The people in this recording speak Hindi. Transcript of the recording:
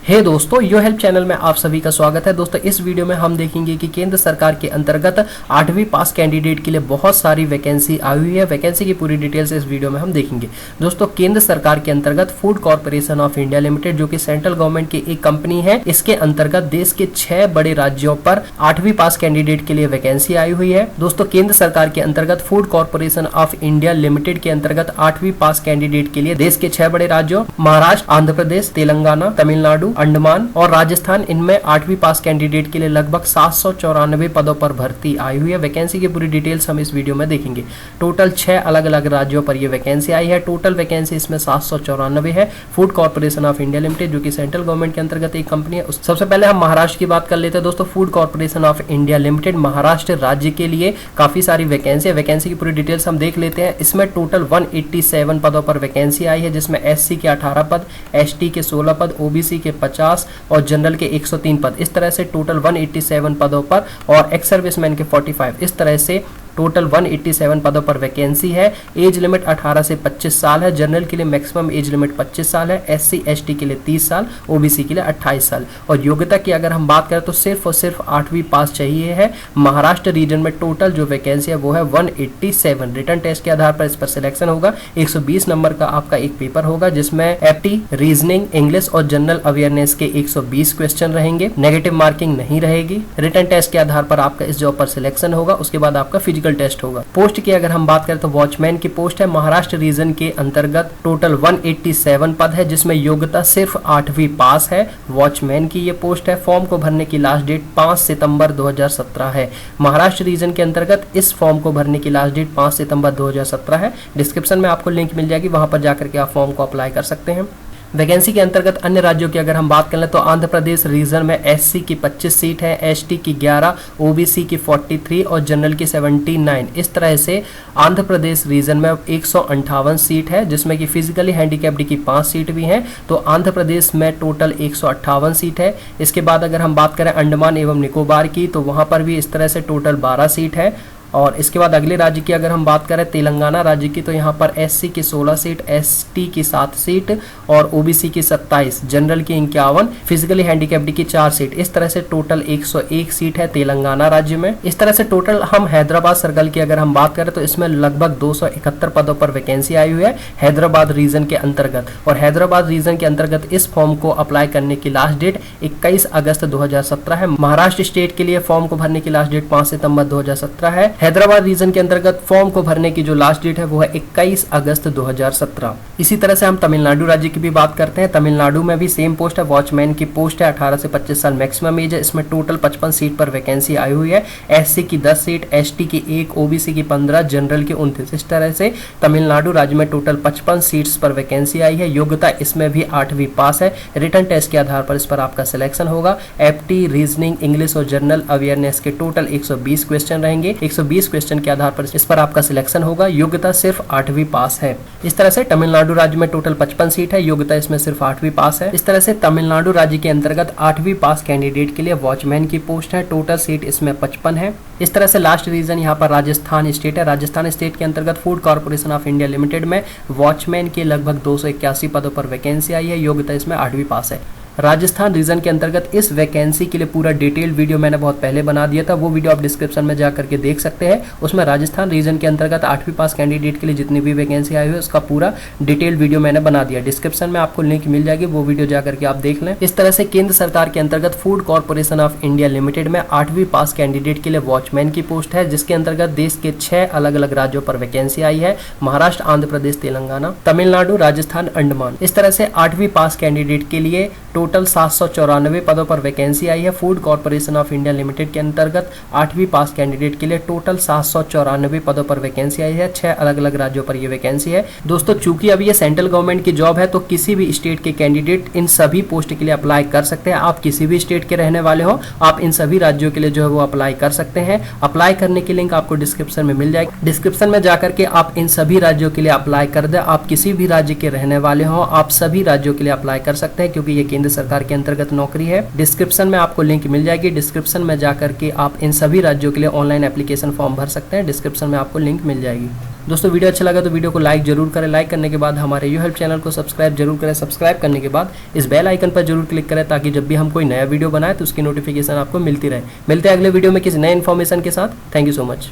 हे दोस्तों, यो हेल्प चैनल में आप सभी का स्वागत है। दोस्तों, इस वीडियो में हम देखेंगे कि केंद्र सरकार के अंतर्गत 8वीं पास कैंडिडेट के लिए बहुत सारी वैकेंसी आई हुई है। वैकेंसी की पूरी डिटेल्स इस वीडियो में हम देखेंगे। दोस्तों, केंद्र सरकार के अंतर्गत food corporation of India limited, जो कि सेंट्रल गवर्नमेंट की एक कंपनी है, इसके अंतर्गत देश के 6 बड़े राज्यों पर 8वीं पास कैंडिडेट के लिए वैकेंसी आई हुई है। दोस्तों, केंद्र सरकार के अंतर्गत food corporation of India limited के अंतर्गत 8वीं पास कैंडिडेट के लिए देश के 6 बड़े राज्यों महाराष्ट्र, आंध्र प्रदेश, तेलंगाना, तमिलनाडु, अंडमान और राजस्थान, इनमें 8वीं पास कैंडिडेट के लिए लगभग 794 पदों पर भर्ती आई हुई है। वैकेंसी की पूरी डिटेल्स हम इस वीडियो में देखेंगे। टोटल 6 अलग अलग राज्यों पर यह वैकेंसी आई है। टोटल वैकेंसी इसमें 794 है। Food corporation of India limited, जो कि सेंट्रल गवर्नमेंट के अंतर्गत एक कंपनी है। सबसे पहले हम महाराष्ट्र की बात कर लेते हैं। दोस्तों, food corporation of India limited Maharashtra राज्य के लिए काफी सारी वैकेंसी है। वैकेंसी की पूरी डिटेल्स हम देख लेते हैं। इसमें टोटल 187 पदों पर वैकेंसी आई है, जिसमें SC के 18 पद, ST के 16 पद, OBC के 50 और जनरल के 103 पद। इस तरह से टोटल 187 पदों पर और एक्स सर्विसमैन के 45। इस तरह से टोटल 187 पदों पर वैकेंसी है। एज लिमिट 18 से 25 साल है। जनरल के लिए मैक्सिमम एज लिमिट 25 साल है। SC ST के लिए 30 साल, OBC के लिए 28 साल। और योग्यता की अगर हम बात करें तो सिर्फ और सिर्फ 8वीं पास चाहिए है। महाराष्ट्र रीजन में टोटल जो वैकेंसी है वो है 187। रिटर्न टेस्ट के आधार पर इस पर सिलेक्शन होगा। 120 नंबर का आपका एक पेपर होगा, जिसमें एप्टी, रीजनिंग, इंग्लिश और जनरल अवेयरनेस के 120 क्वेश्चन रहेंगे। नेगेटिव मार्किंग नहीं रहेगी। रिटर्न टेस्ट के आधार पर आपका इस जॉब पर सिलेक्शन होगा। उसके बाद आपका फिजिकल टेस्ट होगा। पोस्ट की अगर हम बात करें तो वॉचमैन की पोस्ट है। महाराष्ट्र रीजन के अंतर्गत टोटल 187 पद है, जिसमें योग्यता सिर्फ 8वीं पास है। वॉचमैन की ये पोस्ट है। फॉर्म को भरने की लास्ट डेट 5 सितंबर 2017 है। महाराष्ट्र रीजन के अंतर्गत इस फॉर्म को भरने की लास्ट डेट 5 सितंबर 2017 है। डिस्क्रिप्शन में आपको लिंक मिल जाएगी, वहां पर जाकर के आप फॉर्म को अप्लाई कर सकते हैं। वैकेंसी के अंतर्गत अन्य राज्यों की अगर हम बात कर लें तो आंध्र प्रदेश रीजन में SC की 25 सीट है, ST की 11, OBC की 43 और जनरल की 79। इस तरह से आंध्र प्रदेश रीजन में 158 सीट है, जिसमें कि फिजिकली हैंडीकैप्ड की 5 सीट भी हैं। तो आंध्र प्रदेश में टोटल 158 सीट है। इसके बाद अगर हम बात करें अंडमान एवं निकोबार की, तो वहां पर भी इस तरह से टोटल 12 सीट है। और इसके बाद अगले राज्य की अगर हम बात करें तेलंगाना राज्य की, तो यहाँ पर SC की 16 सीट, ST की 7 सीट और OBC की 27, जनरल की 51, फिजिकली हैंडीकैप्ड की 4 सीट। इस तरह से टोटल 101 सीट है तेलंगाना राज्य में। इस तरह से टोटल हम हैदराबाद सर्कल की अगर हम बात करें तो इसमें लगभग 271 पदों पर वैकेंसी आई हुई है हैदराबाद रीजन के अंतर्गत। और हैदराबाद रीजन के अंतर्गत इस फॉर्म को अप्लाई करने की लास्ट डेट 21 अगस्त 2017 है। महाराष्ट्र स्टेट के लिए फॉर्म को भरने की लास्ट डेट 5 सितंबर 2017 है। हैदराबाद रीजन के अंतर्गत फॉर्म को भरने की जो लास्ट डेट है वो है 21 अगस्त 2017। इसी तरह से हम तमिलनाडु राज्य की भी बात करते हैं। तमिलनाडु में भी सेम पोस्ट है। वॉचमैन की पोस्ट है। 18 से 25 साल मैक्सिमम एज है। इसमें टोटल 55 सीट पर वैकेंसी आई हुई है। SC की 10 सीट, ST की 1, OBC की 15, जनरल की 29। इस तरह से तमिलनाडु राज्य में टोटल 55 सीट्स पर वैकेंसी आई है। योग्यता इसमें भी 8वीं पास है। रिटर्न टेस्ट के आधार पर इस पर आपका सिलेक्शन होगा। एप्टी, रीजनिंग, इंग्लिश और जनरल अवेयरनेस के टोटल 120 क्वेश्चन रहेंगे। 120 क्वेश्चन के आधार पर इस पर आपका सिलेक्शन होगा। योग्यता सिर्फ 8वीं पास है। इस तरह से तमिलनाडु राज्य में टोटल 55 सीट है। योग्यता इसमें सिर्फ 8वीं पास है। इस तरह से तमिलनाडु राज्य के अंतर्गत 8वीं पास कैंडिडेट के लिए वॉचमैन की पोस्ट है। टोटल सीट इसमें 55 है। इस तरह से लास्ट रीजन यहाँ पर राजस्थान स्टेट है। राजस्थान स्टेट के अंतर्गत food corporation of India limited में वॉचमैन के लगभग 281 पदों पर वैकेंसी आई है। योग्यता इसमें 8वीं पास है। राजस्थान रीजन के अंतर्गत इस वैकेंसी के लिए पूरा डिटेल वीडियो मैंने बहुत पहले बना दिया था। वो वीडियो आप डिस्क्रिप्शन में जाकर के देख सकते हैं। उसमें राजस्थान रीजन के अंतर्गत 8वीं पास कैंडिडेट के लिए जितनी भी वैकेंसी आई हुई है उसका पूरा डिटेल वीडियो मैंने बना दिया। डिस्क्रिप्शन में आपको लिंक मिल जाएगी, वो वीडियो जाकर के आप देख लें। इस तरह से केंद्र सरकार के अंतर्गत food corporation of India limited में 8वीं पास कैंडिडेट के लिए वॉचमैन की पोस्ट है, जिसके अंतर्गत देश के 6 अलग अलग राज्यों पर वैकेंसी आई है। महाराष्ट्र, आंध्र प्रदेश, तेलंगाना, तमिलनाडु, राजस्थान, अंडमान। इस तरह से 8वीं पास कैंडिडेट के लिए टोटल 794 पदों पर वैकेंसी आई है। Food corporation of India limited के अंतर्गत 8वीं पास कैंडिडेट के लिए टोटल 794 पदों पर वैकेंसी आई है। 6 अलग अलग राज्यों पर यह वैकेंसी है। दोस्तों, चूंकि अब ये सेंट्रल गवर्नमेंट की जॉब है तो किसी भी स्टेट के कैंडिडेट इन सभी पोस्ट के लिए अप्लाई कर सकते हैं। आप किसी भी स्टेट के रहने वाले हो, आप इन सभी राज्यों के लिए जो है वो अप्लाई कर सकते हैं। अप्लाई करने की लिंक आपको डिस्क्रिप्शन में मिल जाएगी। डिस्क्रिप्शन में जाकर के आप इन सभी राज्यों के लिए अप्लाई कर दें। आप किसी भी राज्य के रहने वाले हो, आप सभी राज्यों के लिए अप्लाई कर सकते हैं, क्योंकि ये केंद्र सरकार के अंतर्गत नौकरी है। डिस्क्रिप्शन में आपको लिंक मिल जाएगी, डिस्क्रिप्शन में जाकर के आप इन सभी राज्यों के लिए ऑनलाइन एप्लीकेशन फॉर्म भर सकते हैं। डिस्क्रिप्शन में आपको लिंक मिल जाएगी। दोस्तों वीडियो अच्छा लगा तो वीडियो को लाइक जरूर करें। लाइक करने के बाद हमारे यू हेल्प चैनल को सब्सक्राइब जरूर करें। सब्सक्राइब करने के बाद इस बेल आइकन पर जरूर क्लिक करें ताकि जब भी हम कोई नया वीडियो बनाए तो उसकी नोटिफिकेशन आपको मिलती रहे। मिलते हैं अगले वीडियो में किसी नए इन्फॉर्मेशन के साथ। Thank you so much.